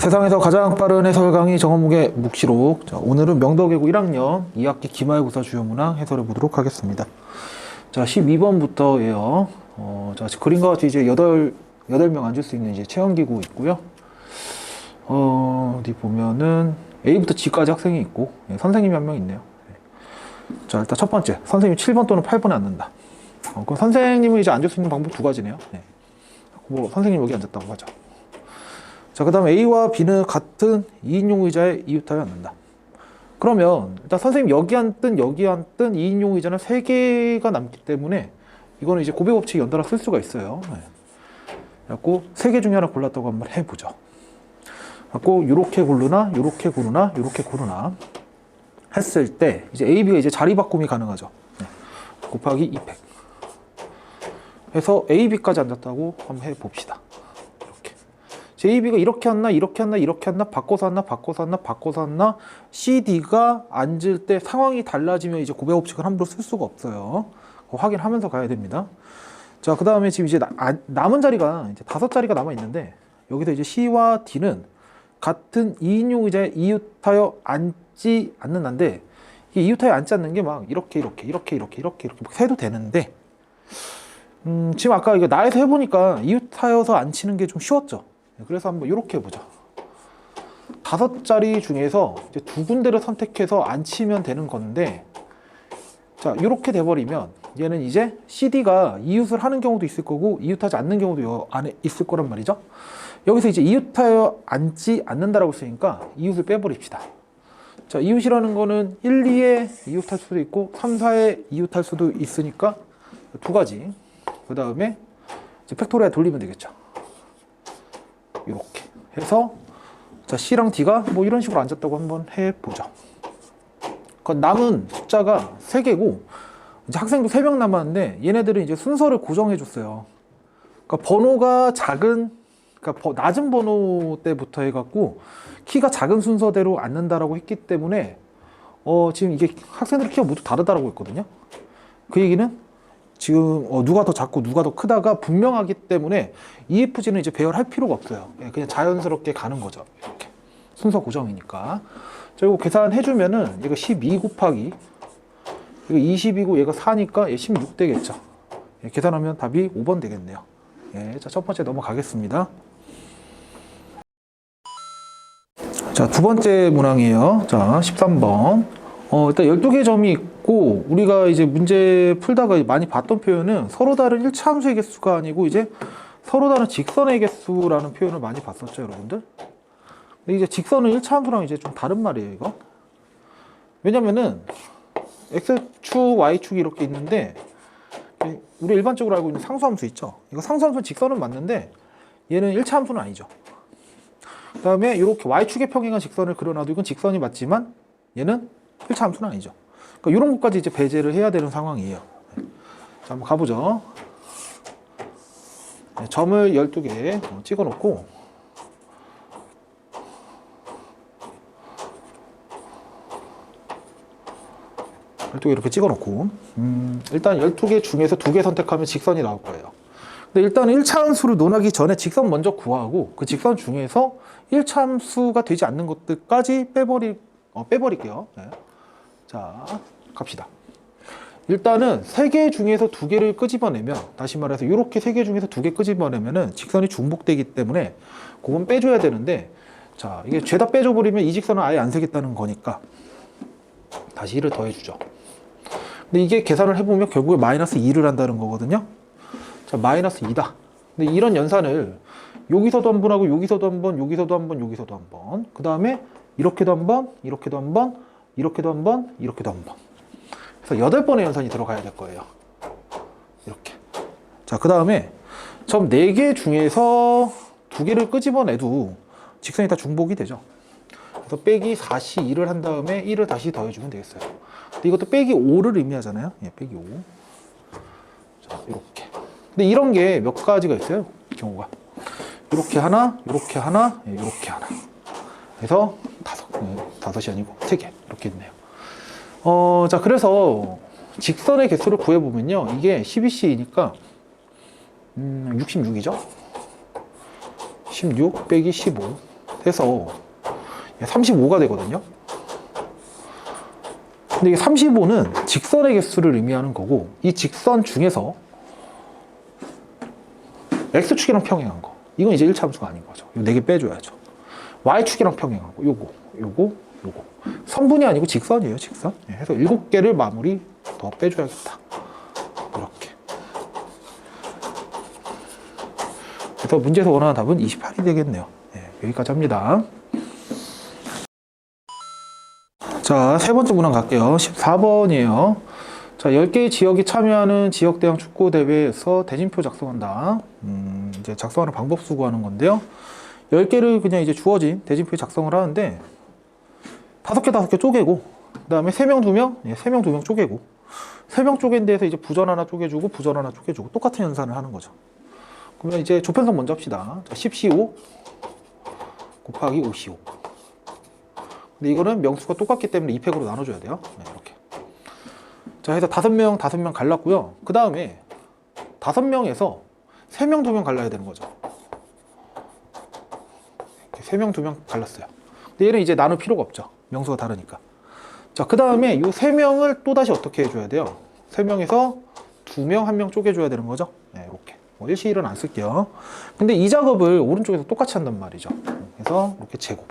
세상에서 가장 빠른 해설 강의 정원무게 묵시록. 자, 오늘은 명덕외고 1학년 2학기 기말고사 주요 문항 해설해 보도록 하겠습니다. 자, 12번부터예요. 자, 그림과 같이 이제 8명 앉을 수 있는 이제 체험기구 있고요. 어디 보면은 A부터 G까지 학생이 있고, 선생님이 한 명 있네요. 자, 일단 첫 번째, 선생님이 7번 또는 8번에 앉는다. 그럼 선생님은 이제 앉을 수 있는 방법 두 가지네요. 뭐 선생님 여기 앉았다고 하죠. 자, 그 다음 A와 B는 같은 2인용 의자에 이웃하여 앉는다. 그러면 일단 선생님 여기 앉든 여기 앉든 2인용 의자는 3개가 남기 때문에 이거는 이제 고배 법칙 연달아 쓸 수가 있어요. 그래갖고 3개 중에 하나 골랐다고 한번 해보죠. 그래갖고 요렇게 고르나 요렇게 고르나 요렇게 고르나 했을 때 이제 A, B가 이제 자리 바꿈이 가능하죠. 곱하기 2팩 해서 A, B까지 앉았다고 한번 해봅시다. A, B가 이렇게 앉나 이렇게 앉나 이렇게 앉나 바꿔서 앉나 바꿔서 앉나 바꿔서 앉나 C, D가 앉을 때 상황이 달라지면 이제 고배 법칙을 함부로 쓸 수가 없어요. 그거 확인하면서 가야 됩니다. 자, 그 다음에 지금 이제 남은 자리가 이제 5자리가 남아 있는데 여기서 이제 C와 D는 같은 2인용 의자에 이웃하여 앉지 않는다인데 이게 이웃하여 앉지 않는 게 막 이렇게 세도 되는데 지금 아까 이거 나에서 해보니까 이웃하여서 앉히는 게 좀 쉬웠죠. 그래서 한번 이렇게 해보자. 5자리 중에서 이제 2군데를 선택해서 앉히면 되는 건데, 자, 이렇게 돼버리면 얘는 이제 CD가 이웃을 하는 경우도 있을 거고 이웃하지 않는 경우도 이 안에 있을 거란 말이죠. 여기서 이제 이웃하여 앉지 않는다라고 쓰니까 이웃을 빼버립시다. 자, 이웃이라는 거는 1, 2에 이웃할 수도 있고 3, 4에 이웃할 수도 있으니까 2가지. 그 다음에 이제 팩토리얼 돌리면 되겠죠. 이렇게 해서 자, C랑 D가 뭐 이런 식으로 앉았다고 한번 해보죠. 그 남은 숫자가 3개고 이제 학생도 3명 남았는데 얘네들은 이제 순서를 고정해 줬어요. 그러니까 번호가 작은, 그러니까 낮은 번호 때부터 해갖고 키가 작은 순서대로 앉는다라고 했기 때문에 지금 이게 학생들 키가 모두 다르다라고 했거든요. 그 얘기는 지금 누가 더 작고 누가 더 크다가 분명하기 때문에 EFG는 이제 배열할 필요가 없어요. 그냥 자연스럽게 가는 거죠. 이렇게 순서 고정이니까. 자, 이거 계산해주면은 얘가 12 곱하기 이거 20이고 얘가 4니까 얘 16 되겠죠. 계산하면 답이 5번 되겠네요. 자, 첫 번째 넘어가겠습니다. 자, 두 번째 문항이에요. 자, 13번. 일단 12개의 점이 있고, 우리가 이제 문제 풀다가 많이 봤던 표현은 서로 다른 1차 함수의 개수가 아니고, 이제 서로 다른 직선의 개수라는 표현을 많이 봤었죠, 여러분들? 근데 이제 직선은 1차 함수랑 이제 좀 다른 말이에요, 이거. 왜냐면은, X축, Y축이 이렇게 있는데, 우리 일반적으로 알고 있는 상수함수 있죠? 이거 상수함수는 직선은 맞는데, 얘는 1차 함수는 아니죠. 그 다음에 이렇게 Y축의 평행한 직선을 그려놔도 이건 직선이 맞지만, 얘는 1차 함수는 아니죠. 그러니까 이런 것까지 이제 배제를 해야 되는 상황이에요. 자, 한번 가보죠. 점을 12개 찍어 놓고, 이렇게 찍어 놓고, 일단 12개 중에서 2개 선택하면 직선이 나올 거예요. 근데 일단 1차 함수를 논하기 전에 직선 먼저 구하고, 그 직선 중에서 1차 함수가 되지 않는 것들까지 빼버릴게요. 자, 갑시다. 일단은 3개 중에서 2개를 끄집어내면, 다시 말해서 이렇게 3개 중에서 2개 끄집어내면은 직선이 중복되기 때문에 그건 빼줘야 되는데, 자, 이게 죄다 빼줘버리면 이 직선은 아예 안 세겠다는 거니까 다시 1을 더해주죠. 근데 이게 계산을 해보면 결국에 마이너스 2를 한다는 거거든요. 자, 마이너스 2다. 근데 이런 연산을 여기서도 한 번 하고 여기서도 한 번, 여기서도 한 번, 여기서도 한 번, 그 다음에 이렇게도 한 번, 이렇게도 한 번, 이렇게도 한 번, 이렇게도 한 번. 그래서 8번의 연산이 들어가야 될 거예요. 이렇게. 자, 그 다음에 점 4개 중에서 2개를 끄집어내도 직선이 다 중복이 되죠. 그래서 빼기 4C2를 한 다음에 1을 다시 더해주면 되겠어요. 근데 이것도 빼기 5를 의미하잖아요. 빼기 5. 자, 이렇게. 근데 이런 게 몇 가지가 있어요. 경우가. 이렇게 하나, 이렇게 하나, 이렇게 하나. 그래서 5이 아니고 3개 이렇게 있네요. 자, 그래서 직선의 개수를 구해보면요, 이게 12C니까 66이죠. 16 빼기 15 해서 35가 되거든요. 근데 이게 35는 직선의 개수를 의미하는 거고, 이 직선 중에서 X축이랑 평행한 거, 이건 이제 1차 함수가 아닌 거죠. 이 4개 빼줘야죠. Y축이랑 평행하고, 요거. 선분이 아니고 직선이에요, 직선. 해서 7개를 마무리 더 빼줘야겠다. 이렇게. 그래서 문제에서 원하는 답은 28이 되겠네요. 여기까지 합니다. 자, 세 번째 문항 갈게요. 14번이에요. 자, 10개의 지역이 참여하는 지역대항 축구대회에서 대진표 작성한다. 이제 작성하는 방법 수고하는 건데요. 10개를 그냥 이제 주어진 대진표에 작성을 하는데, 5개 쪼개고, 그 다음에 3명, 2명, 3명, 2명 쪼개고, 3명 쪼갠 데에서 이제 부전 하나 쪼개주고, 부전 하나 쪼개주고, 똑같은 연산을 하는 거죠. 그러면 이제 조편성 먼저 합시다. 자, 10C5 곱하기 5C5. 근데 이거는 명수가 똑같기 때문에 2팩으로 나눠줘야 돼요. 이렇게. 자, 해서 5명 갈랐고요. 그 다음에 5명에서 3명, 2명 갈라야 되는 거죠. 3명, 2명 갈랐어요. 근데 얘는 이제 나눌 필요가 없죠. 명수가 다르니까. 자, 그 다음에 이 3명을 또 다시 어떻게 해줘야 돼요? 3명에서 2명, 1명 쪼개줘야 되는 거죠. 이렇게. 일시일은 안 쓸게요. 근데 이 작업을 오른쪽에서 똑같이 한단 말이죠. 그래서 이렇게 제곱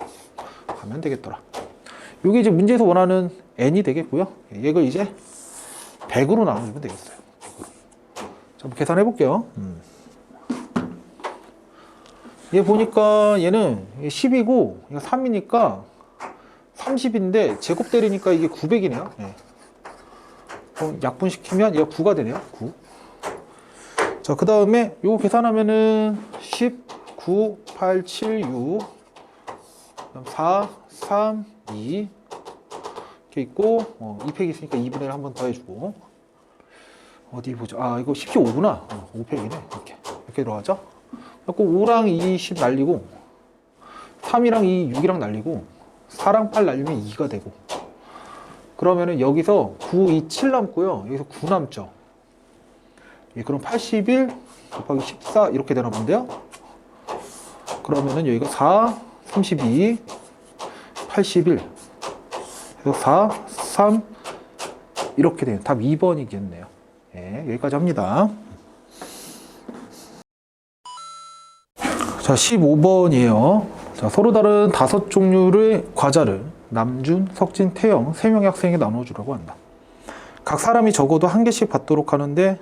하면 되겠더라. 이게 이제 문제에서 원하는 n이 되겠고요. 이걸 이제 100으로 나눠주면 되겠어요. 100으로. 자, 한번 계산해 볼게요. 얘 보니까 얘는 10이고 이거 3이니까 30인데 제곱 때리니까 이게 900이네요. 약분시키면 얘가 9가 되네요. 9. 자, 그 다음에 요거 계산하면은 10, 9, 8, 7, 6, 4, 3, 2 이렇게 있고, 2팩이 있으니까 2분의 1 한 번 더 해주고, 어디 보죠? 아, 이거 10이 5구나. 5팩이네. 이렇게 들어가죠? 그래서 5랑 2, 10 날리고, 3이랑 2, 6이랑 날리고, 4랑 8 날리면 2가 되고, 그러면은 여기서 9, 2, 7 남고요. 여기서 9 남죠. 그럼 81 곱하기 14 이렇게 되나 본데요. 그러면은 여기가 4, 32, 81 그래서 4, 3 이렇게 돼요. 답 2번이겠네요. 여기까지 합니다. 자, 15번이에요. 자, 서로 다른 5종류의 과자를 남준, 석진, 태영 3명의 학생에게 나눠주라고 한다. 각 사람이 적어도 1개씩 받도록 하는데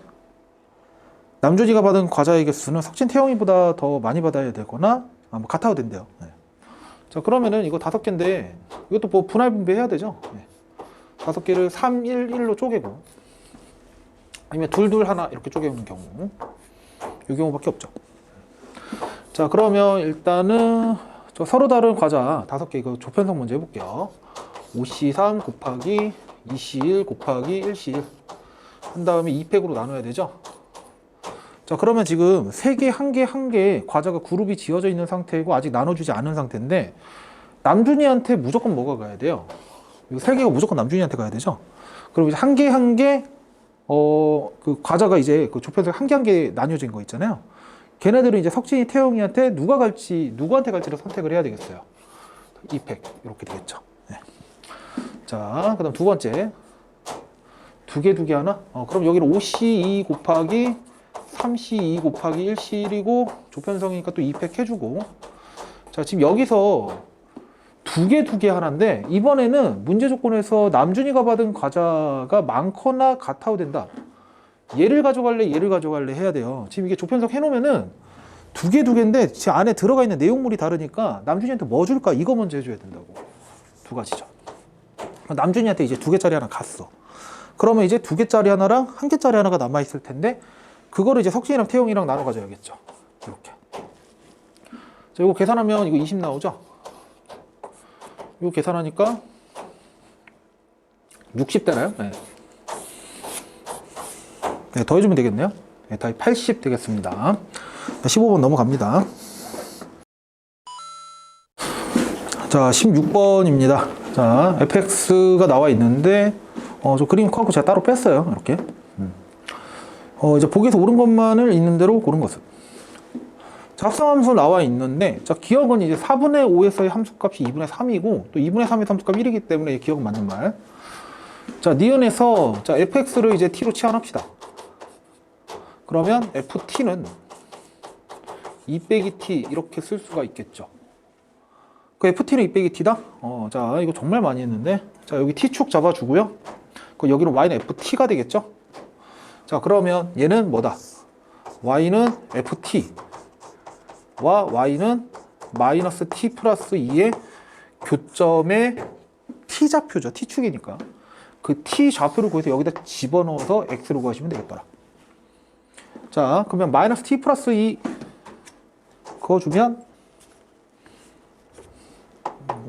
남준이가 받은 과자의 개수는 석진, 태영이보다 더 많이 받아야 되거나 뭐 같아도 된대요. 자, 그러면은 이거 5개인데 이것도 뭐 분할 분배해야 되죠. 5개를 3, 1, 1로 쪼개고, 아니면 2, 2, 하나 이렇게 쪼개는 경우, 이 경우밖에 없죠. 자, 그러면 일단은 저 서로 다른 과자 5개 이거 조편성 먼저 해볼게요. 5C3 곱하기 2C1 곱하기 1C1 한 다음에 2팩으로 나눠야 되죠. 자, 그러면 지금 3개, 1개, 1개 과자가 그룹이 지어져 있는 상태이고 아직 나눠주지 않은 상태인데 남준이한테 무조건 뭐가 가야 돼요? 이 3개가 무조건 남준이한테 가야 되죠. 그럼 이제 1개, 1개 그 과자가 이제 그 조편성 1개, 1개 나뉘어진 거 있잖아요. 걔네들은 이제 석진이, 태영이한테 누구한테 갈지를 선택을 해야 되겠어요. 2팩 이렇게 되겠죠. 자, 그 다음 두 번째 2개 하나? 그럼 여기를 5C2 곱하기 3C2 곱하기 1C1이고 조편성이니까 또 2팩 해주고. 자, 지금 여기서 2개 하나인데 이번에는 문제 조건에서 남준이가 받은 과자가 많거나 같아도 된다. 얘를 가져갈래 해야 돼요. 지금 이게 조편성 해놓으면은 2개인데 제 안에 들어가 있는 내용물이 다르니까 남준이한테 뭐 줄까? 이거 먼저 해줘야 된다고. 2가지죠. 남준이한테 이제 2개짜리 하나 갔어. 그러면 이제 2개짜리 하나랑 1개짜리 하나가 남아있을 텐데 그거를 이제 석진이랑 태용이랑 나눠 가져야겠죠. 이렇게. 자, 이거 계산하면 이거 20 나오죠? 이거 계산하니까 60 되나요? 네. 네, 더해주면 되겠네요. 네, 답이 80 되겠습니다. 15번 넘어갑니다. 자, 16번입니다. 자, fx가 나와 있는데, 저 그림 커고 제가 따로 뺐어요. 이렇게. 이제 보기에서 옳은 것만을 있는 대로 고른 것은. 자, 합성함수 나와 있는데, 자, 기억은 이제 4분의 5에서의 함수값이 2분의 3이고, 또 2분의 3의 함수값 1이기 때문에 기억은 맞는 말. 자, 니은에서, 자, fx를 이제 t로 치환합시다. 그러면 ft는 2 빼기 t 이렇게 쓸 수가 있겠죠. 그 ft는 2 빼기 t다? 자, 이거 정말 많이 했는데. 자, 여기 t축 잡아주고요. 그 여기는 y는 ft가 되겠죠? 자, 그러면 얘는 뭐다? y는 ft와 y는 마이너스 t 플러스 2의 교점의 t좌표죠. t축이니까. 그 t 좌표를 구해서 여기다 집어넣어서 x를 구하시면 되겠더라. 자, 그러면 마이너스 t 플러스 2 그어주면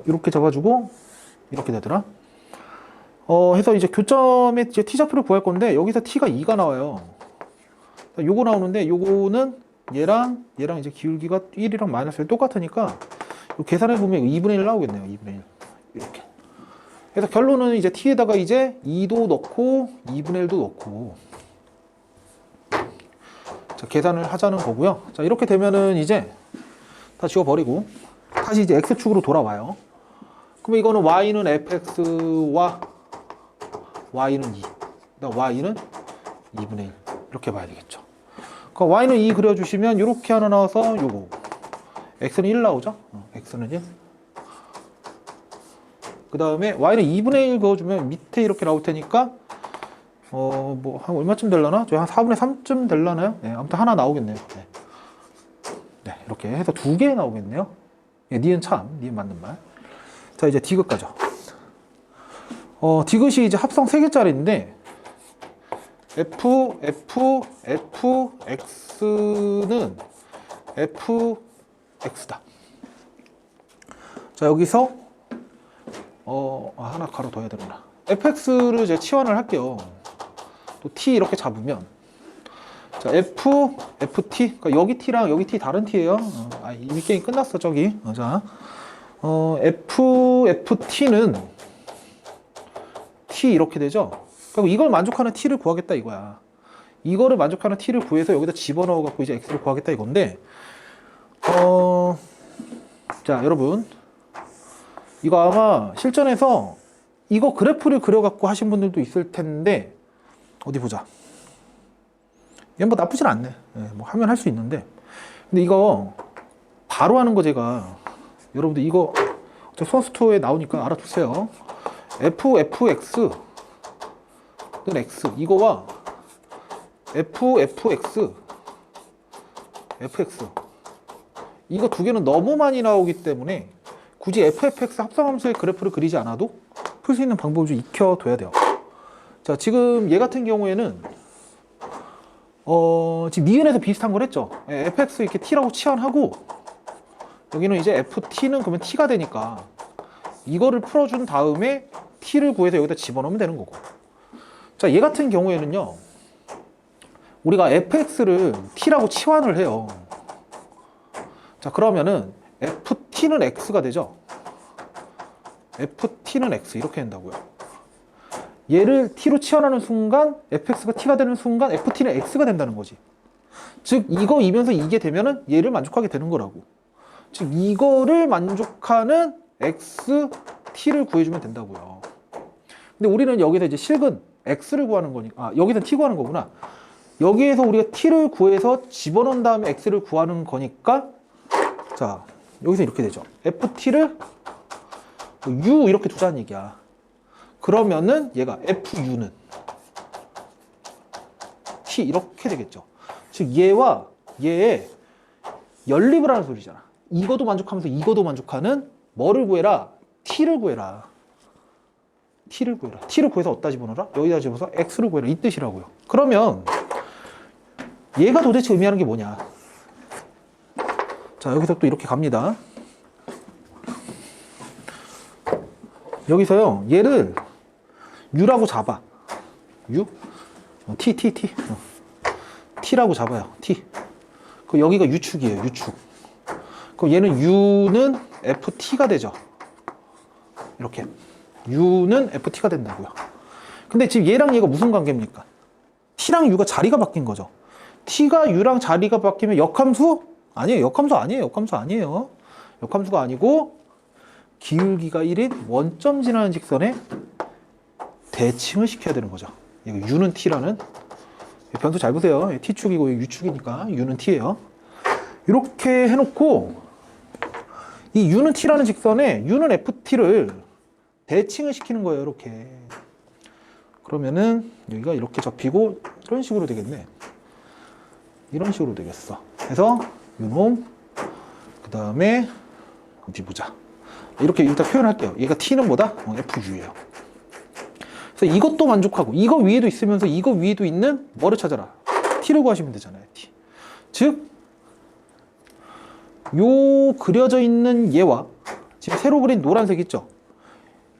이렇게 잡아주고 이렇게 되더라. 해서 이제 교점의 이제 t좌표를 구할 건데 여기서 t가 2가 나와요. 요거 나오는데 요거는 얘랑 이제 기울기가 1이랑 마이너스 1 똑같으니까 계산해 보면 2분의 1 나오겠네요. 2분의 1 이렇게. 그래서 결론은 이제 t에다가 이제 2도 넣고 2분의 1도 넣고 자, 계산을 하자는 거고요. 자, 이렇게 되면은 이제 다 지워버리고 다시 이제 x축으로 돌아와요. 그럼 이거는 y는 fx와 y는 2, y는 2분의 1 이렇게 봐야 되겠죠. 그러니까 y는 2 그려주시면 이렇게 하나 나와서 요거 x는 1 나오죠. x는 1. 그 다음에 y는 2분의 1 그어주면 밑에 이렇게 나올 테니까 뭐 한 얼마쯤 되려나? 저희 한 4분의 3쯤 되려나요? 네, 아무튼 하나 나오겠네요. 네. 네, 이렇게 해서 2개 나오겠네요. 예, 니은 맞는 말. 자, 이제 디귿 가죠. 디귿이 이제 합성 3개짜리인데 x는 fx다. 자, 여기서 하나 가로 더 해야 되구나. fx를 이제 치환을 할게요. 또 t 이렇게 잡으면 자, ft 그러니까 여기 t랑 여기 t 다른 t예요. 이미 게임 끝났어 저기. 자, ft는 t 이렇게 되죠. 그럼 이걸 만족하는 t를 구하겠다 이거야. 이거를 만족하는 t를 구해서 여기다 집어넣어 갖고 이제 x를 구하겠다 이건데 자, 여러분 이거 아마 실전에서 이거 그래프를 그려 갖고 하신 분들도 있을 텐데 어디 보자. 얘는 뭐 나쁘진 않네. 네, 뭐 하면 할 수 있는데 근데 이거 바로 하는 거 제가 여러분들 이거 소스토어에 나오니까 알아두세요. fx는 x 이거와 fx 이거 두 개는 너무 많이 나오기 때문에 굳이 fx 합성함수의 그래프를 그리지 않아도 풀 수 있는 방법을 좀 익혀둬야 돼요. 자, 지금 얘 같은 경우에는 지금 니은에서 비슷한 걸 했죠. fx 이렇게 t라고 치환하고 여기는 이제 ft는 그러면 t가 되니까 이거를 풀어준 다음에 t를 구해서 여기다 집어넣으면 되는 거고. 자, 얘 같은 경우에는요 우리가 fx를 t라고 치환을 해요. 자, 그러면은 ft는 x가 되죠. ft는 x 이렇게 된다고요. 얘를 t로 치환하는 순간 fx가 t가 되는 순간 ft는 x가 된다는 거지. 즉 이거이면서 이게 되면은 얘를 만족하게 되는 거라고. 즉 이거를 만족하는 x t를 구해주면 된다고요. 근데 우리는 여기서 이제 실근 x를 구하는 거니까 여기서 t 구하는 거구나. 여기에서 우리가 t를 구해서 집어넣은 다음에 x를 구하는 거니까 자, 여기서 이렇게 되죠. ft를 u 이렇게 두자는 얘기야. 그러면은 얘가 fu는 t 이렇게 되겠죠. 즉 얘와 얘의 연립을 하는 소리잖아. 이거도 만족하면서 이거도 만족하는 뭐를 구해라? t를 구해라. t를 구해서 어디다 집어넣어라? 여기다 집어서 x를 구해라. 이 뜻이라고요. 그러면 얘가 도대체 의미하는 게 뭐냐? 자, 여기서 또 이렇게 갑니다. 여기서요 얘를 u라고 잡아. u? t라고 잡아요. t. 그 여기가 u축이에요. u축. 그럼 얘는 u는 ft가 되죠. 이렇게 u는 ft가 된다고요. 근데 지금 얘랑 얘가 무슨 관계입니까? t랑 u가 자리가 바뀐 거죠. t가 u랑 자리가 바뀌면 역함수 아니에요. 역함수 아니에요. 역함수 아니에요. 역함수가 아니고 기울기가 1인 원점 지나는 직선에 대칭을 시켜야 되는 거죠. 이거 U는 T라는 변수 잘 보세요. T축이고 U축이니까 U는 T예요. 이렇게 해놓고 이 U는 T라는 직선에 U는 FT를 대칭을 시키는 거예요. 이렇게. 그러면은 여기가 이렇게 접히고 이런 식으로 되겠네. 이런 식으로 되겠어. 그래서 유놈 그 다음에 어디 보자. 이렇게 일단 표현할게요. 얘가 T는 뭐다? FU예요. 그래서 이것도 만족하고 이거 위에도 있으면서 이거 위에도 있는 뭐를 찾아라? T를 구하시면 되잖아요. T. 즉, 요 그려져 있는 얘와 지금 새로 그린 노란색 있죠?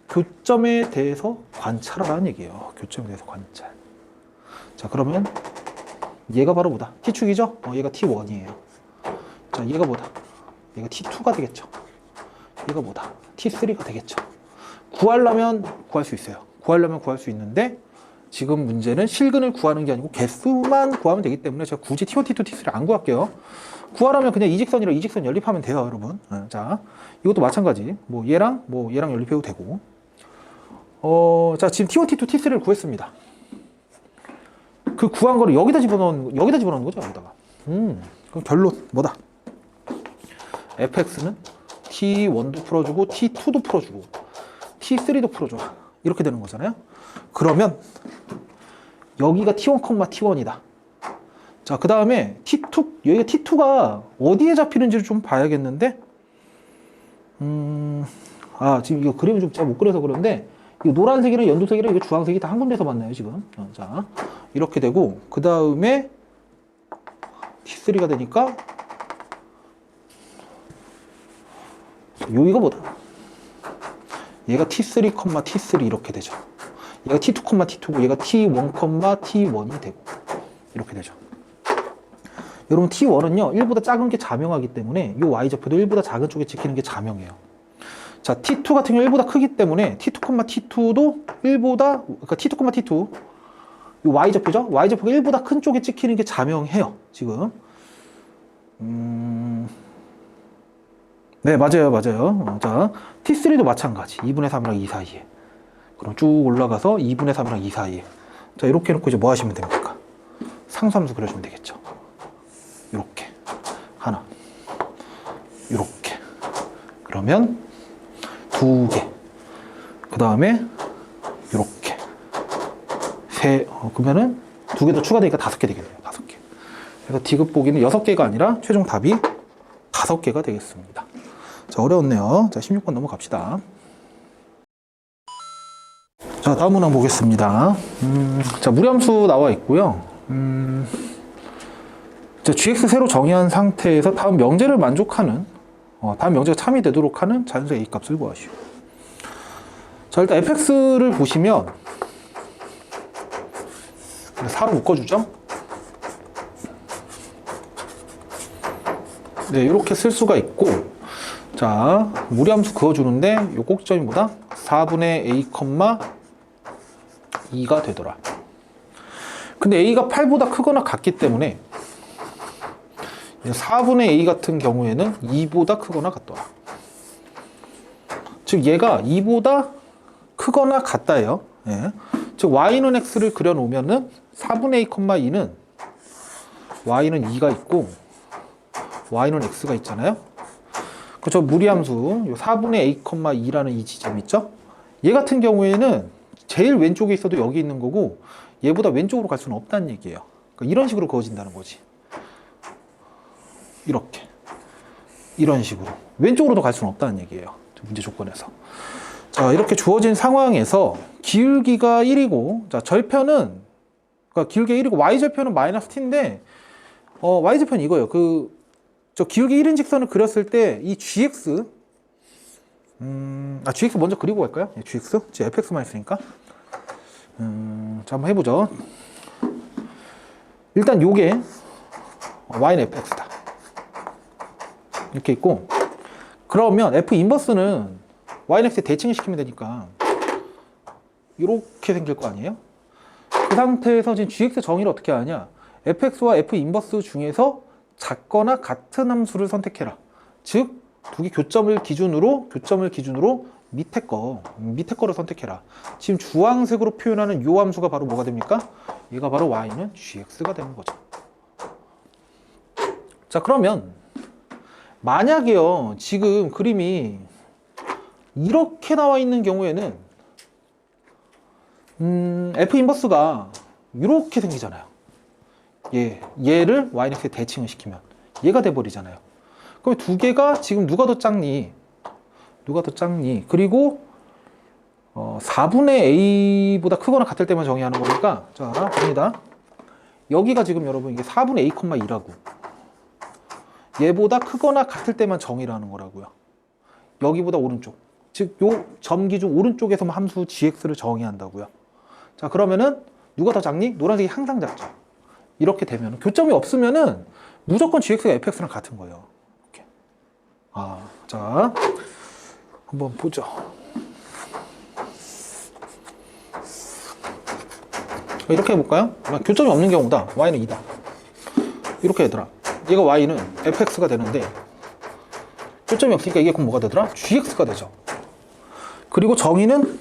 교점에 대해서 관찰하라는 얘기예요. 교점에 대해서 관찰. 자, 그러면 얘가 바로 뭐다? T축이죠? 얘가 T1이에요. 자, 얘가 뭐다? 얘가 T2가 되겠죠. 얘가 뭐다? T3가 되겠죠. 구하려면 구할 수 있어요. 구하려면 구할 수 있는데 지금 문제는 실근을 구하는 게 아니고 개수만 구하면 되기 때문에 제가 굳이 T1, T2, T3를 안 구할게요. 구하려면 그냥 이 직선이랑 이 직선 연립하면 돼요, 여러분. 자, 이것도 마찬가지. 얘랑 연립해도 되고. 자, 지금 T1, T2, T3를 구했습니다. 그 구한 거를 여기다 집어넣는 거죠, 여기다가. 그럼 결론 뭐다? fx는 t1도 풀어주고 t2도 풀어주고 t3도 풀어줘. 이렇게 되는 거잖아요. 그러면 여기가 t1, t1이다. 자, 그 다음에 t2, 여기가 t2가 어디에 잡히는지를 좀 봐야겠는데, 지금 이거 그림을 좀 잘 못 그려서 그런데, 이 노란색이랑 연두색이랑 이거 주황색이 다 한 군데서 만나요, 지금. 자, 이렇게 되고, 그 다음에 T3가 되니까, 여기가 뭐다? 얘가 T3, T3 이렇게 되죠. 얘가 T2, T2고, 얘가 T1, T1이 되고, 이렇게 되죠. 여러분, T1은요, 1보다 작은 게 자명하기 때문에, 이 Y좌표도 1보다 작은 쪽에 찍히는 게 자명해요. 자, T2 같은 경우 1보다 크기 때문에 T2, T2도 1보다, 그러니까 T2, T2, 이 Y좌표죠? Y좌표가 1보다 큰 쪽에 찍히는 게 자명해요, 지금. 네, 맞아요. 자, T3도 마찬가지. 2분의 3이랑 2 사이에. 그럼 쭉 올라가서 2분의 3이랑 2 사이에. 자, 이렇게 해놓고 이제 뭐 하시면 됩니까? 상수함수 그려주면 되겠죠. 이렇게. 하나. 이렇게. 그러면 두 개. 그 다음에 이렇게. 그러면은 두 개 더 추가되니까 5개 되겠네요. 5개. 그래서 디귿 보기는 6개가 아니라 최종 답이 5개가 되겠습니다. 자, 어려웠네요. 자, 16번 넘어갑시다. 자, 다음 문항 보겠습니다. 자, 무리함수 나와 있고요. 자, gx 새로 정의한 상태에서 다음 명제를 만족하는, 다음 명제가 참여되도록 하는 자연수 a 값을 구하시오. 자, 일단 fx를 보시면 4로 묶어주죠. 네, 이렇게 쓸 수가 있고, 자, 무리함수 그어주는데 요 꼭지점이 뭐다? 4분의 a, 2가 되더라. 근데 a가 8보다 크거나 같기 때문에 4분의 a 같은 경우에는 2보다 크거나 같더라. 즉 얘가 2보다 크거나 같다예요. 예. 즉 y는 x를 그려놓으면은 4분의 a, 2는 y는 2가 있고 y는 x가 있잖아요. 저 무리함수 4분의 a, 2라는 이 지점 있죠? 얘 같은 경우에는 제일 왼쪽에 있어도 여기 있는 거고 얘보다 왼쪽으로 갈 수는 없다는 얘기예요. 그러니까 이런 식으로 그어진다는 거지. 이렇게. 이런 식으로. 왼쪽으로도 갈 수는 없다는 얘기예요. 문제 조건에서. 자, 이렇게 주어진 상황에서 기울기가 1이고, 자, 절편은, 그러니까 기울기가 1이고, y절편은 마이너스 t인데, y절편은 이거예요. 저 기울기 1인 직선을 그렸을 때, 이 gx, gx 먼저 그리고 갈까요? gx? 지금 fx만 있으니까. 자, 한번 해보죠. 일단 요게, y는 fx다. 이렇게 있고, 그러면 f 인버스는 y는 x에 대칭을 시키면 되니까, 이렇게 생길 거 아니에요? 그 상태에서 지금 gx 정의를 어떻게 하냐? fx와 f 인버스 중에서 작거나 같은 함수를 선택해라. 즉 두 개 교점을 기준으로 밑에 거를 선택해라. 지금 주황색으로 표현하는 요 함수가 바로 뭐가 됩니까? 얘가 바로 y는 gx가 되는 거죠. 자, 그러면 만약에요, 지금 그림이 이렇게 나와 있는 경우에는 f 인버스가 이렇게 생기잖아요. 얘를 yx에 대칭을 시키면 얘가 돼버리잖아요. 그럼 두 개가 지금 누가 더 작니? 그리고 4분의 a보다 크거나 같을 때만 정의하는 거니까, 자, 봅니다. 여기가 지금 여러분 이게 4분의 a, 2라고. 얘보다 크거나 같을 때만 정의를 하는 거라고요. 여기보다 오른쪽. 즉, 요 점 기준 오른쪽에서만 함수 gx를 정의한다고요. 자, 그러면은 누가 더 작니? 노란색이 항상 작죠. 이렇게 되면 교점이 없으면은 무조건 gx가 fx랑 같은 거예요. 이렇게. 자, 한번 보죠. 이렇게 해볼까요? 교점이 없는 경우다. y는 2다. 이렇게 얘들아. 얘가 y는 fx가 되는데 교점이 없으니까 이게 그럼 뭐가 되더라? gx가 되죠. 그리고 정의는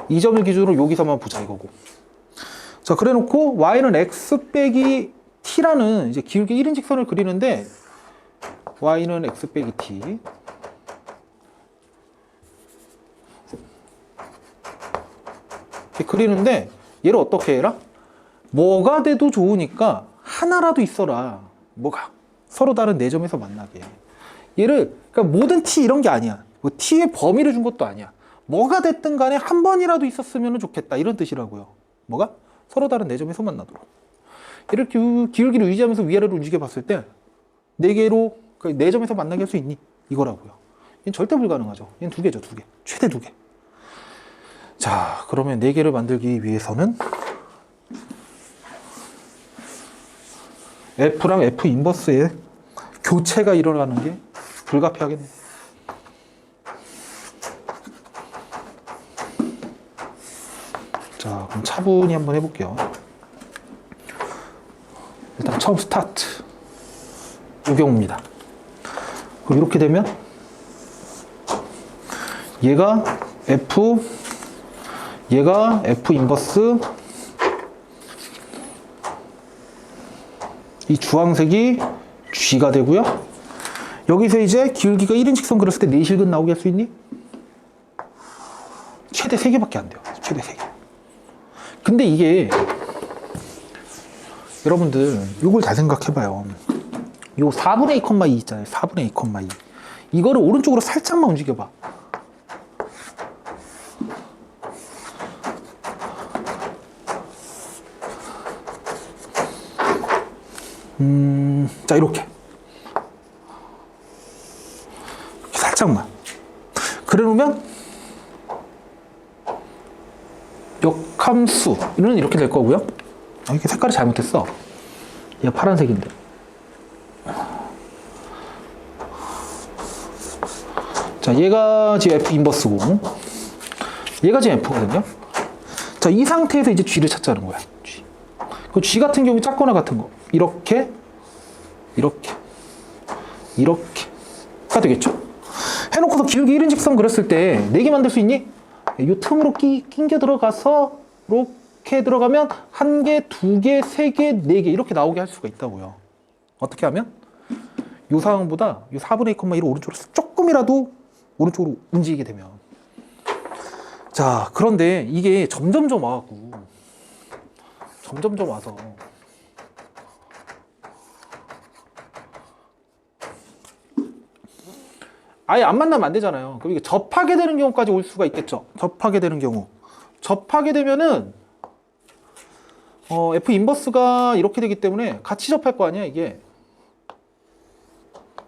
이 점을 기준으로 여기서만 보자 이거고. 자, 그래 놓고 y는 x 빼기 t라는 이제 길게 1인 직선을 그리는데 y는 x 빼기 t 이렇게 그리는데 얘를 어떻게 해라? 뭐가 돼도 좋으니까 하나라도 있어라. 뭐가? 서로 다른 네 점에서 만나게. 얘를 그러니까 모든 t 이런 게 아니야. 뭐 t의 범위를 준 것도 아니야. 뭐가 됐든 간에 한 번이라도 있었으면 좋겠다 이런 뜻이라고요. 뭐가? 서로 다른 네 점에서 만나도록. 이렇게 기울기를 유지하면서 위아래로 움직여 봤을 때 네 개로 네 점에서 만나게 할 수 있니? 이거라고요. 얘는 절대 불가능하죠. 얘는 두 개죠, 두 개. 최대 두 개. 자, 그러면 네 개를 만들기 위해서는 F랑 F 인버스의 교체가 일어나는 게 불가피하겠네. 자, 그럼 차분히 한번 해볼게요. 일단 처음 스타트. 이 경우입니다. 그럼 이렇게 되면 얘가 F 인버스, 이 주황색이 G가 되고요. 여기서 이제 기울기가 1인 직선 그렸을 때 내실근 나오게 할 수 있니? 최대 3개밖에 안 돼요. 최대 3개. 근데 이게 여러분들 이걸 잘 생각해봐요. 요 4분의 2,2 있잖아요. 4분의 2,2 이거를 오른쪽으로 살짝만 움직여봐. 자, 이렇게 살짝만 그래 놓으면 역함수는 이렇게 될 거고요. 이렇게 색깔이 잘못됐어. 얘가 파란색인데. 자, 얘가 지금 F 인버스고 얘가 지금 F거든요. 자, 이 상태에서 이제 G를 찾자는 거야. G. 그 G 같은 경우 작거나 같은 거 이렇게가 되겠죠. 해놓고서 기울기 1인 직선 그렸을 때 4개 만들 수 있니? 이 틈으로 낑겨 들어가서 이렇게 들어가면 1개, 2개, 3개, 4개 이렇게 나오게 할 수가 있다고요. 어떻게 하면? 이 상황보다 이 4분의 2,1을 오른쪽으로 조금이라도 오른쪽으로 움직이게 되면. 자, 그런데 이게 점점점 와갖고 점점점 와서 아예 안 만나면 안 되잖아요. 그럼 이게 접하게 되는 경우까지 올 수가 있겠죠. 접하게 되는 경우. 접하게 되면은 F 인버스가 이렇게 되기 때문에 같이 접할 거 아니야, 이게.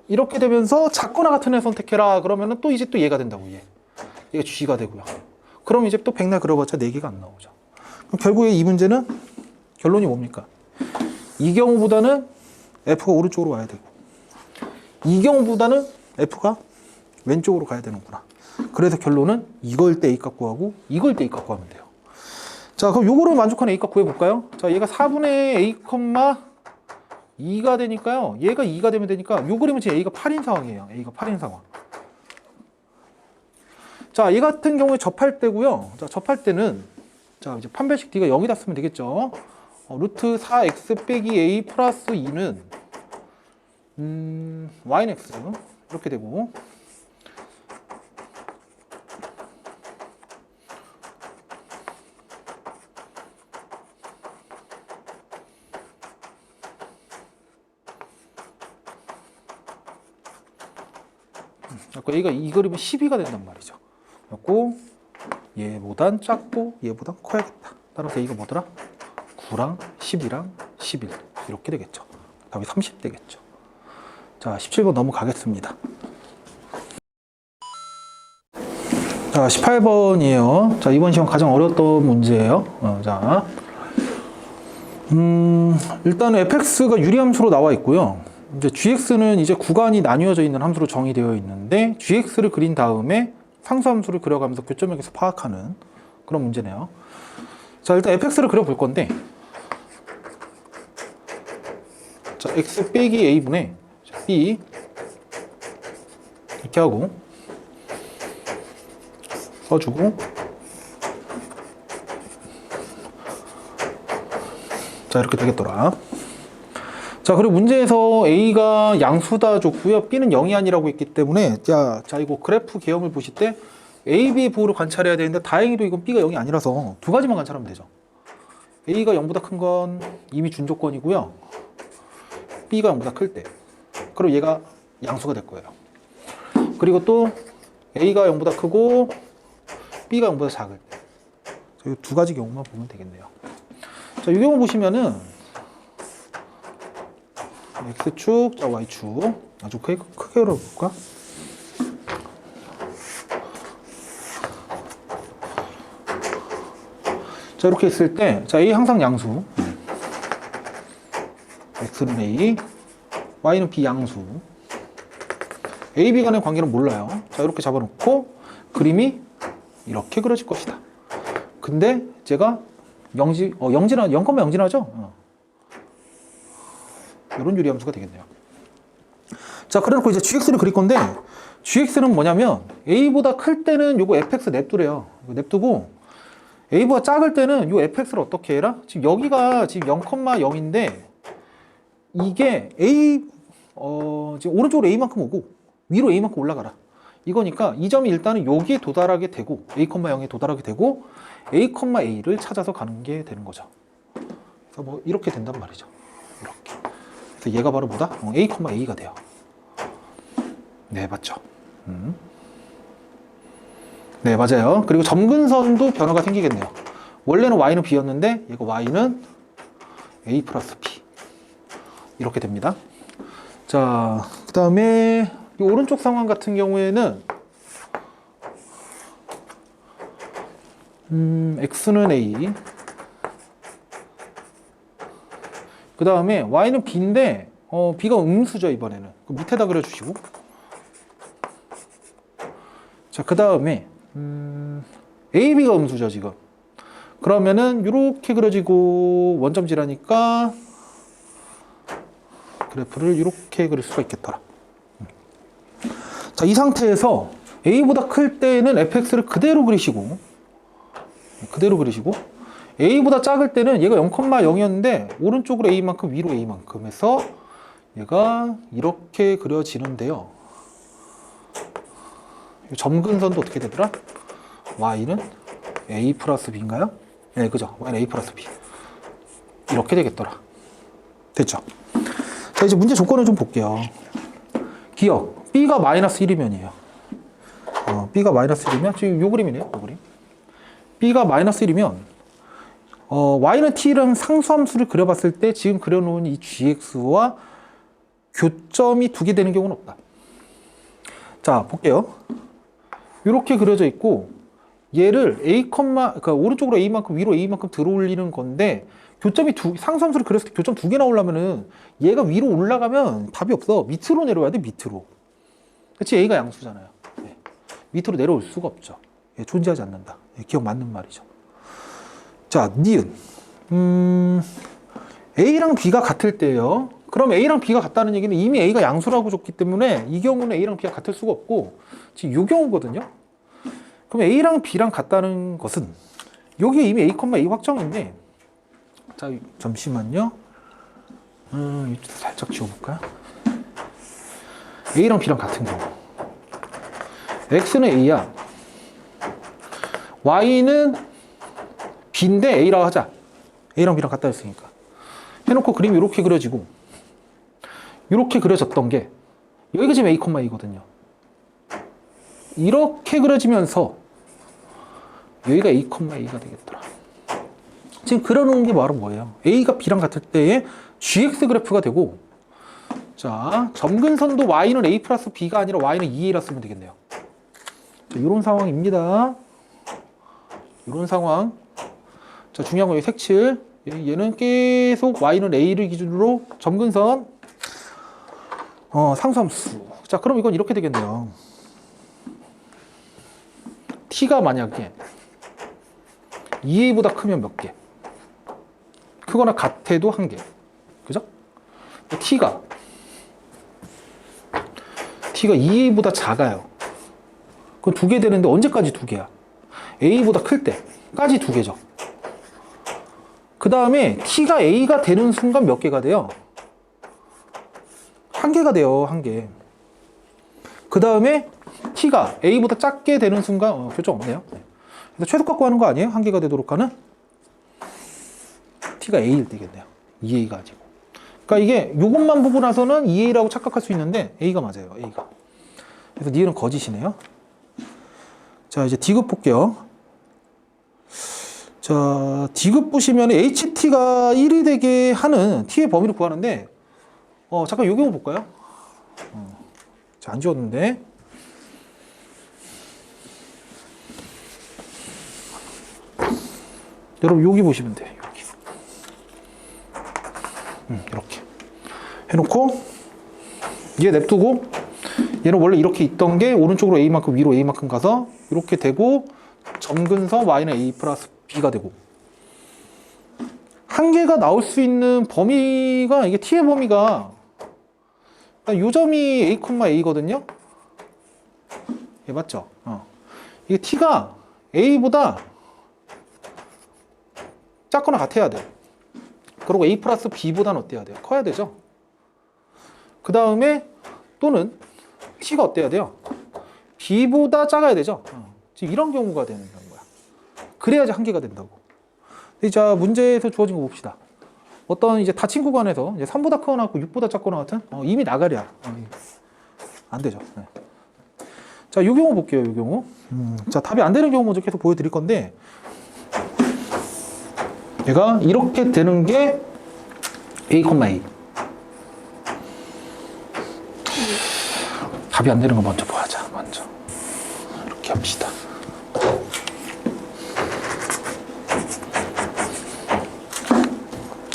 이렇게 되면서 작거나 같은 애 선택해라. 그러면은 또 이제 또 얘가 된다고, 얘. 얘가 G가 되고요. 그럼 이제 또 백날 그려봤자 4개가 안 나오죠. 그럼 결국에 이 문제는 결론이 뭡니까? 이 경우보다는 F가 오른쪽으로 와야 되고, 이 경우보다는 F가 왼쪽으로 가야 되는구나. 그래서 결론은 이걸 때 A값 구하고 이걸 때 A값 구하면 돼요. 자, 그럼 요거를 만족하는 A값 구해볼까요? 자, 얘가 4분의 A, 2가 되니까요. 얘가 2가 되면 되니까 요 그림은 지금 A가 8인 상황이에요. A가 8인 상황. 자, 얘 같은 경우에 접할 때고요. 자, 접할 때는 자, 이제 판별식 D가 0이다 쓰면 되겠죠. 루트 4x 빼기 A 플러스 2는 y는 x 이렇게 되고, A가 이 그림은 12가 된단 말이죠. 그래갖고 얘보단 작고 얘보단 커야겠다. 따라서 A가 뭐더라? 9랑 10이랑 11 이렇게 되겠죠. 답이 30 되겠죠. 자, 17번 넘어가겠습니다. 자, 18번이에요. 자, 이번 시험 가장 어려웠던 문제예요. 자, 일단은 fx가 유리함수로 나와 있고요. 이제 gx는 이제 구간이 나뉘어져 있는 함수로 정의되어 있는데 gx를 그린 다음에 상수함수를 그려가면서 교점역에서 파악하는 그런 문제네요. 자, 일단 fx를 그려볼 건데, 자, x 빼기 a분의 b 이렇게 하고 써주고, 자, 이렇게 되겠더라. 자, 그리고 문제에서 a가 양수다 줬고요, b는 0이 아니라고 했기 때문에 자, 이거 그래프 개형을 보실 때 a, b 부호를 관찰해야 되는데 다행히도 이건 b가 0이 아니라서 두 가지만 관찰하면 되죠. a가 0보다 큰 건 이미 준 조건이고요, b가 0보다 클 때, 그리고 얘가 양수가 될 거예요. 그리고 또 a가 0보다 크고 b가 0보다 작을 때, 이 두 가지 경우만 보면 되겠네요. 자, 이 경우 보시면은 x축, 자, y축 아주 크게 열어볼까? 자, 이렇게 했을 때, 자, a 항상 양수, x는 a, y는 b 양수, a, b 간의 관계는 몰라요. 자, 이렇게 잡아놓고 그림이 이렇게 그려질 것이다. 근데 제가 0,0진하죠? 이런 유리함수가 되겠네요. 자, 그래놓고 이제 gx를 그릴 건데, gx는 뭐냐면 a보다 클 때는 요거 fx 냅두래요. 냅두고 a보다 작을 때는 요 fx를 어떻게 해라? 지금 여기가 지금 0,0인데 이게 a 지금 오른쪽으로 a만큼 오고 위로 a만큼 올라가라, 이거니까 이 점이 일단은 여기에 도달하게 되고 a,0에 도달하게 되고 a,a를 찾아서 가는 게 되는 거죠. 그래서 뭐 이렇게 된단 말이죠. 이렇게. 그래서 얘가 바로 뭐다? a,a가 돼요. 네, 맞죠? 네, 맞아요. 그리고 점근선도 변화가 생기겠네요. 원래는 y는 b였는데 얘가 y는 a 플러스 b 이렇게 됩니다. 자, 그 다음에 이 오른쪽 상황 같은 경우에는 x는 a, 그 다음에 y는 b인데 b가 음수죠. 이번에는 그 밑에다 그려주시고, 자, 그 다음에 ab가 음수죠 지금. 그러면은 이렇게 그려지고 원점지라니까 그래프를 이렇게 그릴 수가 있겠더라. 자, 이 상태에서 a보다 클 때는 fx를 그대로 그리시고 a보다 작을 때는 얘가 0,0이었는데 오른쪽으로 a만큼 위로 a만큼 해서 얘가 이렇게 그려지는데요. 점근선도 어떻게 되더라? y는 a 플러스 b인가요? 네, 그죠. y는 a 플러스 b 이렇게 되겠더라. 됐죠? 자, 이제 문제 조건을 좀 볼게요. 기억, b가 마이너스 1이면이에요. b가 마이너스 1이면 지금 요 그림이네요. 요 그림. b가 마이너스 1이면 y는 t랑 상수함수를 그려봤을 때 지금 그려놓은 이 gx와 교점이 두 개 되는 경우는 없다. 자, 볼게요. 이렇게 그려져 있고 얘를 a, 그러니까 오른쪽으로 a만큼 위로 a만큼 들어올리는 건데 교점이 상수함수를 그렸을 때 교점 두 개 나오려면은 얘가 위로 올라가면 답이 없어. 밑으로 내려와야 돼. 밑으로. 그치? a가 양수잖아요. 네. 밑으로 내려올 수가 없죠. 예, 존재하지 않는다. 예, 기억 맞는 말이죠. 자, 니은. a랑 b가 같을 때예요. 그럼 A랑 B가 같다는 얘기는 이미 A가 양수라고 줬기 때문에 이 경우는 A랑 B가 같을 수가 없고 지금 이 경우거든요. 그럼 A랑 B랑 같다는 것은 여기에 이미 A, A 확정인데 자 잠시만요. 살짝 지워볼까요? A랑 B랑 같은 경우 X는 A야, Y는 B인데 A라고 하자. A랑 B랑 같다 했으니까 해놓고 그림이 이렇게 그려지고 이렇게 그려졌던 게 여기가 지금 A, A거든요. 이렇게 그려지면서 여기가 A, A가 되겠더라. 지금 그려놓은 게 바로 뭐예요? A가 B랑 같을 때의 GX 그래프가 되고, 자, 점근선도 Y는 A 플러스 B가 아니라 Y는 2A라 쓰면 되겠네요. 자, 이런 상황입니다. 이런 상황. 자, 중요한 건 여기 색칠. 얘는 계속 Y는 A를 기준으로 점근선, 상수함수. 자, 그럼 이건 이렇게 되겠네요. T가 만약에 2A보다 크면 몇 개? 크거나 같아도 한 개. 그죠? T가 2A보다 작아요. 그건 2개 되는데 언제까지 2개야? A보다 클 때까지 2개죠. 그 다음에 T가 A가 되는 순간 몇 개가 돼요? 1개가 돼요. 1개. 그 다음에 T가 A보다 작게 되는 순간 교정 없네요. 그래서 최소값 구하는 거 아니에요? 1개가 되도록 하는 T가 A일 때겠네요. 2A가 아니고. 그러니까 이게 이것만 보고 나서는 2A라고 착각할 수 있는데 A가 맞아요. A가. 그래서 니은은 거짓이네요. 자, 이제 D급 볼게요. 자, D급 보시면 HT가 1이 되게 하는 T의 범위를 구하는데 잠깐 요 경우 볼까요? 자, 안 지웠는데. 여러분 여기 보시면 돼. 여기. 이렇게 해놓고 얘 냅두고 얘는 원래 이렇게 있던 게 오른쪽으로 A만큼 위로 A만큼 가서 이렇게 되고 점근선 Y는 A 플러스 B가 되고 한 개가 나올 수 있는 범위가 이게 T의 범위가 요 점이 A, A거든요. 예, 맞죠? 이게 T가 A보다 작거나 같아야 돼. 그리고 A 플러스 B보다는 어때야 돼요? 커야 되죠. 그 다음에 또는 T가 어때야 돼요? B보다 작아야 되죠. 지금 이런 경우가 되는 거야. 그래야지 한 개가 된다고. 자, 문제에서 주어진 거 봅시다. 어떤 이제 닫힌 구간에서 이제 3보다 크거나 6보다 작거나 같은 이미 나가랴. 안 되죠. 네. 자, 이 경우 볼게요. 이 경우. 자, 답이 안 되는 경우 먼저 계속 보여드릴 건데 얘가 이렇게 되는 게 A, A. 답이 안 되는 거 먼저 보자. 먼저 이렇게 합시다.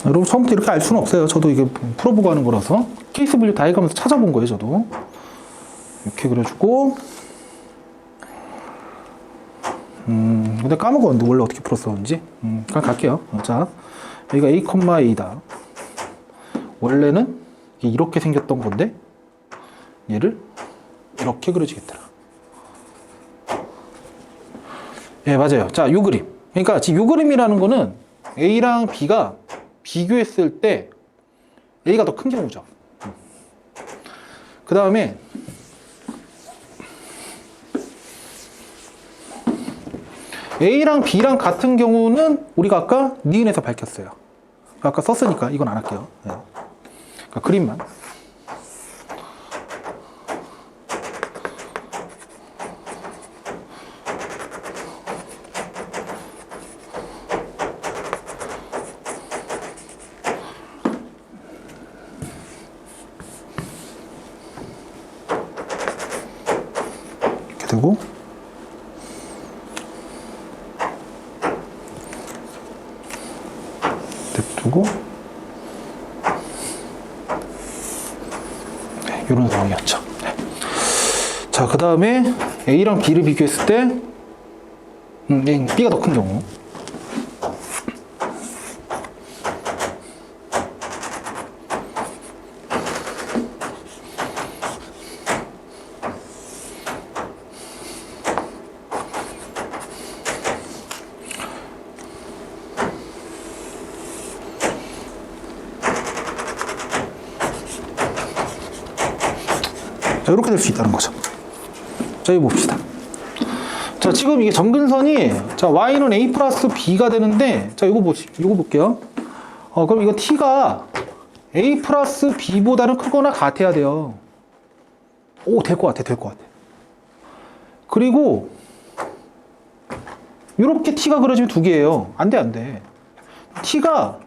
여러분 처음부터 이렇게 알 수는 없어요. 저도 이게 풀어보고 하는 거라서 케이스 분류 다 해가면서 찾아본 거예요. 저도 이렇게 그려주고 근데 까먹었는데 원래 어떻게 풀었었는지 그냥 갈게요. 자, 여기가 A, A다. 원래는 이렇게 생겼던 건데 얘를 이렇게 그려지겠더라. 예, 맞아요. 자, 요 그림. 그러니까 지금 요 그림이라는 거는 A랑 B가 비교했을 때 A가 더 큰 경우죠. 그 다음에 A랑 B랑 같은 경우는 우리가 아까 니은에서 밝혔어요. 아까 썼으니까 이건 안 할게요. 네. 그러니까 그림만. 이렇게 되고 냅두고 네, 이런 상황이었죠. 네. 자, 그 다음에 A랑 B를 비교했을 때 B가 더 큰 경우 자, 이렇게 될 수 있다는 거죠. 자, 이거 봅시다. 자, 지금 이게 점근선이, 자, y는 a 플러스 b가 되는데, 자, 이거 볼게요. 그럼 이거 t가 a 플러스 b보다는 크거나 같아야 돼요. 오, 될 것 같아, 될 것 같아. 그리고, 이렇게 t가 그려지면 두 개예요. 안 돼, 안 돼. t가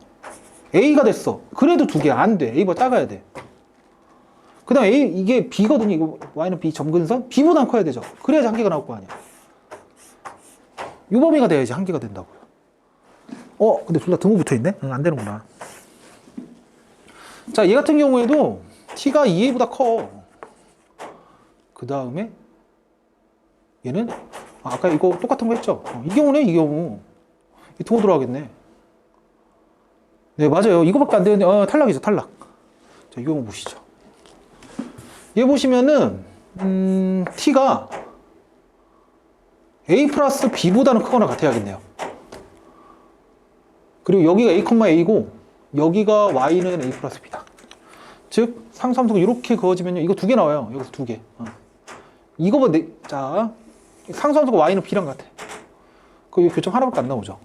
a가 됐어. 그래도 두 개야. 안 돼. a보다 작아야 돼. 그 다음 이게 b거든요. 이거 y는 b 점근선. b보다 커야 되죠. 그래야지 한 개가 나올 거 아니야. 요 범위가 돼야지 한 개가 된다고요. 근데 둘 다 등호 붙어 있네? 안 되는구나. 자, 얘 같은 경우에도 t가 2a보다 커. 그 다음에 얘는 아까 이거 똑같은 거 했죠? 이 경우네, 이 경우. 이 등호 들어가겠네. 네, 맞아요. 이거밖에 안 되는데, 탈락이죠, 탈락. 자, 이 경우 보시죠. 얘 보시면은, t가 a 플러스 b보다는 크거나 같아야겠네요. 그리고 여기가 a, a고, 여기가 y는 a 플러스 b다. 즉, 상수함수가 이렇게 그어지면요. 이거 두 개 나와요. 여기서 두 개. 이거보다, 자, 상수함수가 y는 b랑 같아. 그 교점 하나밖에 안 나오죠.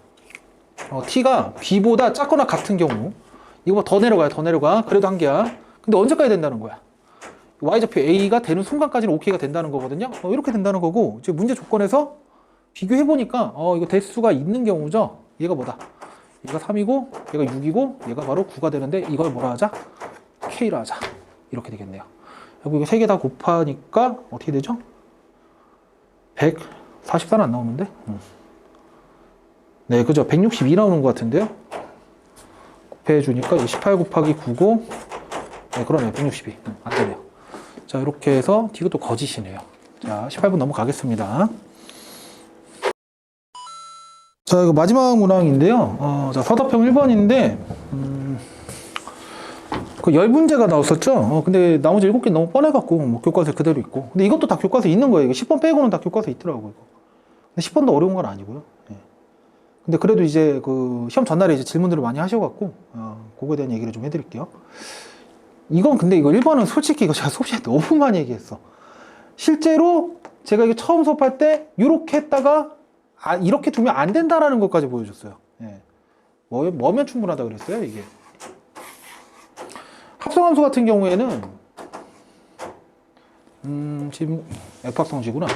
t가 b보다 작거나 같은 경우, 이거보다 더 내려가요, 더 내려가. 그래도 한 개야. 근데 언제까지 된다는 거야? y좌표 a가 되는 순간까지는 ok가 된다는 거거든요. 이렇게 된다는 거고, 지금 문제 조건에서 비교해보니까, 이거 대수가 있는 경우죠. 얘가 뭐다? 얘가 3이고, 얘가 6이고, 얘가 바로 9가 되는데, 이걸 뭐라 하자? k라 하자. 이렇게 되겠네요. 그리고 이거 세 개 다 곱하니까, 어떻게 되죠? 144는 안 나오는데? 네, 그죠. 162 나오는 것 같은데요. 곱해주니까 18 곱하기 9고, 네, 그러네요. 162. 안 되네요. 자, 이렇게 해서 D가 또 거짓이네요. 자, 18분 넘어가겠습니다. 자, 이거 마지막 문항인데요. 자, 서답형 1번인데, 그 10문제가 나왔었죠? 근데 나머지 7개 너무 뻔해갖고, 뭐, 교과서에 그대로 있고. 근데 이것도 다 교과서에 있는 거예요. 이거 10번 빼고는 다 교과서에 있더라고요. 근데 10번도 어려운 건 아니고요. 예. 근데 그래도 이제 그 시험 전날에 이제 질문들을 많이 하셔갖고, 그거에 대한 얘기를 좀 해드릴게요. 이건 근데 이거 1번은 솔직히 이거 제가 수업 시간에 너무 많이 얘기했어. 실제로 제가 이거 처음 수업할 때 이렇게 했다가 이렇게 두면 안 된다라는 것까지 보여줬어요. 예. 뭐면 충분하다 그랬어요, 이게. 합성함수 같은 경우에는 지금 F합성식구나.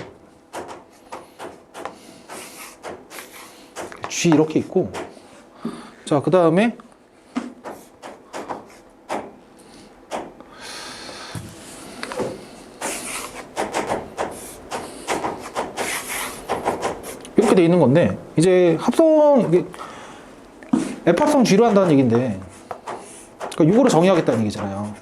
G 이렇게 있고, 자, 그 다음에 이렇게 돼 있는 건데, 이제 F합성 G로 한다는 얘기인데, 그러니까 6으로 정의하겠다는 얘기잖아요.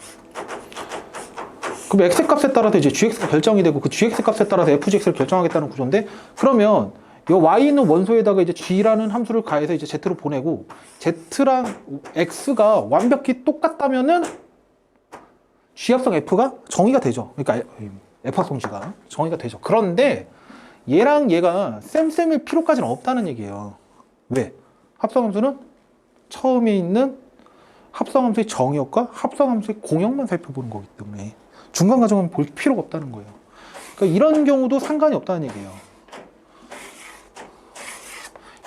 그럼 X 값에 따라서 이제 GX가 결정이 되고, 그 GX 값에 따라서 FGX를 결정하겠다는 구조인데, 그러면 이 Y는 원소에다가 이제 G라는 함수를 가해서 이제 Z로 보내고, Z랑 X가 완벽히 똑같다면은 G합성 F가 정의가 되죠. 그러니까 F합성 G가 정의가 되죠. 그런데 얘랑 얘가 쌤일 필요까지는 없다는 얘기예요. 왜? 합성함수는 처음에 있는 합성함수의 정의역과 합성함수의 공역만 살펴보는 거기 때문에 중간 과정은 볼 필요가 없다는 거예요. 그러니까 이런 경우도 상관이 없다는 얘기예요.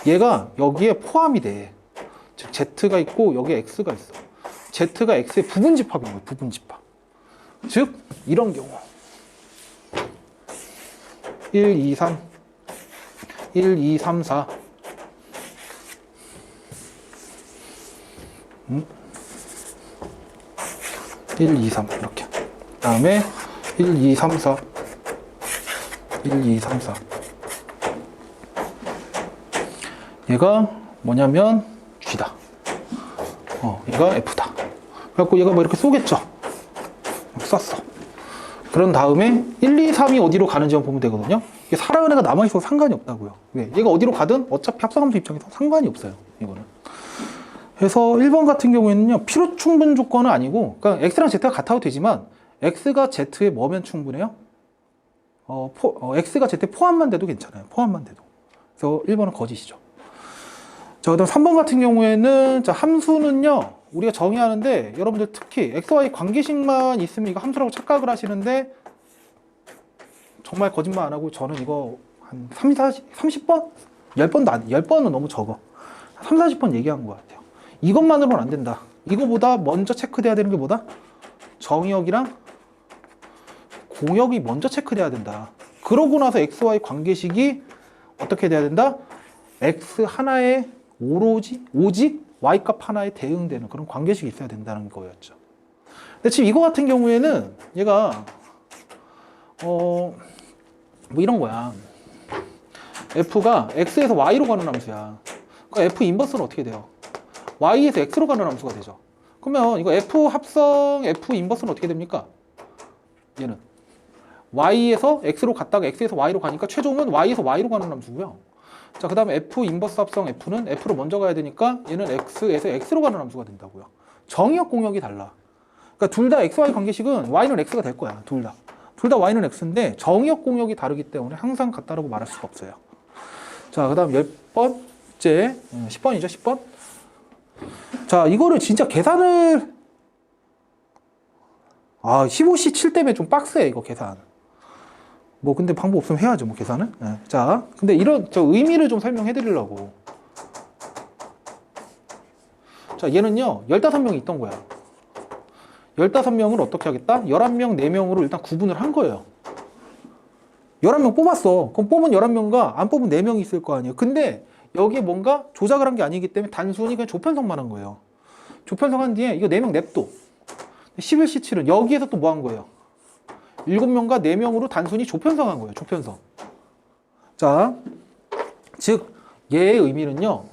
얘가 여기에 포함이 돼. 즉 Z가 있고 여기에 X가 있어. Z가 X의 부분집합인 거예요. 부분집합. 즉 이런 경우 1, 2, 3 1, 2, 3, 4 1, 2, 3 이렇게. 그 다음에 1, 2, 3, 4 1, 2, 3, 4 얘가 뭐냐면 G다. 얘가 F다. 그래갖고 얘가 뭐 이렇게 쏘겠죠. 쐈어. 그런 다음에 1, 2, 3이 어디로 가는지 보면 되거든요. 이게 살아가는 애가 남아있어도 상관이 없다고요. 왜? 얘가 어디로 가든 어차피 합성함수 입장에서 상관이 없어요. 이거는. 그래서 1번 같은 경우에는요, 필요 충분 조건은 아니고, 그러니까 X랑 Z가 같아도 되지만, X가 Z에 뭐면 충분해요? X가 Z에 포함만 돼도 괜찮아요. 포함만 돼도. 그래서 1번은 거짓이죠. 자, 그 다음 3번 같은 경우에는, 자, 함수는요, 우리가 정의하는데, 여러분들 특히 XY 관계식만 있으면 이거 함수라고 착각을 하시는데, 정말 거짓말 안 하고 저는 이거 한 30번? 10번도 안, 10번은 너무 적어. 3, 40번 얘기한 것 같아요. 이것만으로는 안 된다. 이거보다 먼저 체크돼야 되는 게 뭐다? 정의역이랑 공역이 먼저 체크돼야 된다. 그러고 나서 XY 관계식이 어떻게 돼야 된다? X 하나에 오직 Y 값 하나에 대응되는 그런 관계식이 있어야 된다는 거였죠. 근데 지금 이거 같은 경우에는 얘가 뭐 이런 거야. F가 X에서 Y로 가는 함수야. 그러니까 F 인버스는 어떻게 돼요? Y에서 X로 가는 함수가 되죠. 그러면 이거 F 합성 F 인버스는 어떻게 됩니까? 얘는 Y에서 X로 갔다가 X에서 Y로 가니까 최종은 Y에서 Y로 가는 함수고요. 자, 그 다음에 F 인버스 합성 F는 F로 먼저 가야 되니까 얘는 X에서 X로 가는 함수가 된다고요. 정의역 공역이 달라. 그러니까 둘 다 XY 관계식은 Y는 X가 될 거야. 둘 다 Y는 X인데 정의역 공역이 다르기 때문에 항상 같다라고 말할 수가 없어요. 자, 그 다음 10번째 10번이죠. 10번. 자, 이거를 진짜 계산을 15C 7 때문에 좀 빡세 이거 계산. 뭐 근데 방법 없으면 해야죠 뭐 계산은. 네. 자, 근데 이런 저 의미를 좀 설명해 드리려고. 자, 얘는요 15명이 있던 거야. 15명을 어떻게 하겠다? 11명, 4명으로 일단 구분을 한 거예요. 11명 뽑았어. 그럼 뽑은 11명과 안 뽑은 4명이 있을 거 아니에요. 근데 여기에 뭔가 조작을 한 게 아니기 때문에 단순히 그냥 조편성만 한 거예요. 조편성한 뒤에 이거 4명 냅둬. 11C 7은 여기에서 또 뭐 한 거예요? 7명과 4명으로 단순히 조편성한 거예요. 조편성. 자, 즉 얘의 의미는요.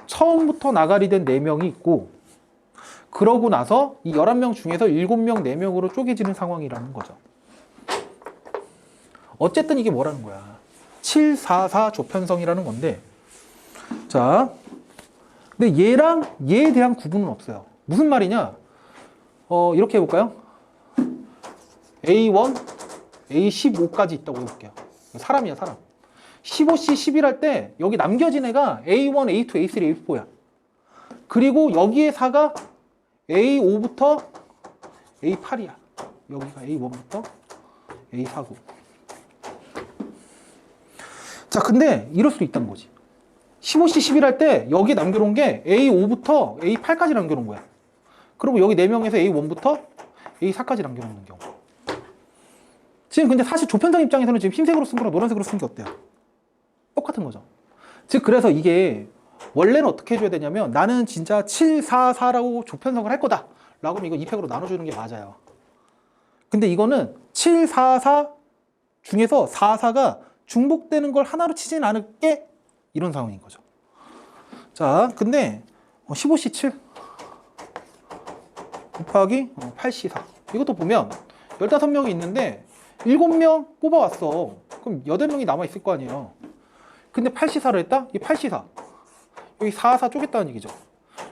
처음부터 나가리 된 4명이 있고 그러고 나서 이 11명 중에서 7명, 4명으로 쪼개지는 상황이라는 거죠. 어쨌든 이게 뭐라는 거야? 744 조편성이라는 건데 자, 근데 얘랑 얘에 대한 구분은 없어요. 무슨 말이냐? 이렇게 해볼까요? A1, A15까지 있다고 해볼게요. 사람이야, 사람. 15C 11 할 때 여기 남겨진 애가 A1, A2, A3, A4야. 그리고 여기에 4가 A5부터 A8이야. 여기가 A1부터 A4고. 자, 근데 이럴 수도 있다는 거지. 15C 11 할 때 여기에 남겨놓은 게 A5부터 A8까지 남겨놓은 거야. 그리고 여기 4명에서 A1부터 A4까지 남겨놓는 경우. 지금 근데 사실 조편성 입장에서는 지금 흰색으로 쓴 거랑 노란색으로 쓴 게 어때요? 똑같은 거죠. 즉 그래서 이게 원래는 어떻게 해줘야 되냐면 나는 진짜 744라고 조편성을 할 거다 라고 하면 이거 2팩으로 나눠주는 게 맞아요. 근데 이거는 744 중에서 44가 중복되는 걸 하나로 치진 않을게 이런 상황인 거죠. 자, 근데 15C 7 곱하기 8C4 이것도 보면 15명이 있는데 7명 뽑아왔어. 그럼 8명이 남아있을 거 아니에요. 근데 8C4를 했다? 이 8C4 여기 44 쪼갰다는 얘기죠.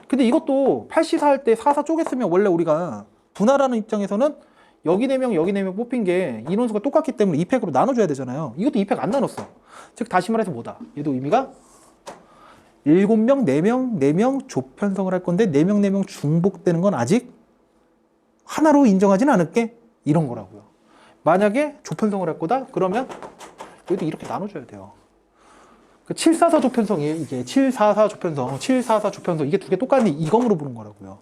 근데 이것도 8C4 할 때 44 쪼갰으면 원래 우리가 분할하는 입장에서는 여기 4명 여기 4명 뽑힌 게 인원수가 똑같기 때문에 2팩으로 나눠줘야 되잖아요. 이것도 2팩 안 나눴어. 즉 다시 말해서 뭐다? 얘도 의미가 7명, 4명, 4명 조편성을 할 건데 4명, 4명 중복되는 건 아직 하나로 인정하진 않을게 이런 거라고요. 만약에 조편성을 할 거다 그러면 여기도 이렇게 나눠줘야 돼요. 그 744 조편성이 이게 744 조편성, 744 조편성 이게 두 개 똑같은데 이검으로 부른 거라고요.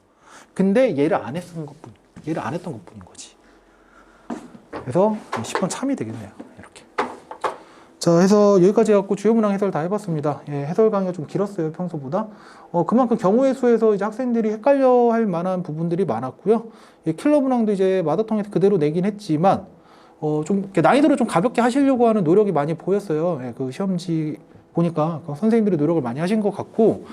근데 얘를 안 했던 것뿐, 얘를 안 했던 것뿐인 거지. 그래서 10번 참이 되겠네요. 이렇게. 자, 해서 여기까지 해갖고 주요 문항 해설 다 해봤습니다. 예, 해설 강의가 좀 길었어요, 평소보다. 그만큼 경우의 수에서 이제 학생들이 헷갈려 할 만한 부분들이 많았고요. 예, 킬러 문항도 이제 마더텅에서 그대로 내긴 했지만, 좀 이렇게 난이도를 좀 가볍게 하시려고 하는 노력이 많이 보였어요. 예, 그 시험지 보니까 선생님들이 노력을 많이 하신 것 같고,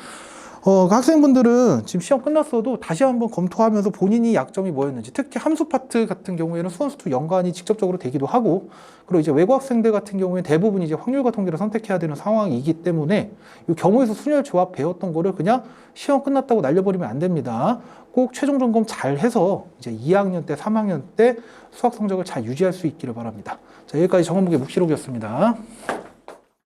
그 학생분들은 지금 시험 끝났어도 다시 한번 검토하면서 본인이 약점이 뭐였는지, 특히 함수 파트 같은 경우에는 수원수투 연관이 직접적으로 되기도 하고, 그리고 이제 외국 학생들 같은 경우에는 대부분 이제 확률과 통계를 선택해야 되는 상황이기 때문에 이 경우에서 순열 조합 배웠던 거를 그냥 시험 끝났다고 날려버리면 안 됩니다. 꼭 최종 점검 잘 해서 이제 2학년 때, 3학년 때 수학 성적을 잘 유지할 수 있기를 바랍니다. 자, 여기까지 정원무게 묵시록이었습니다.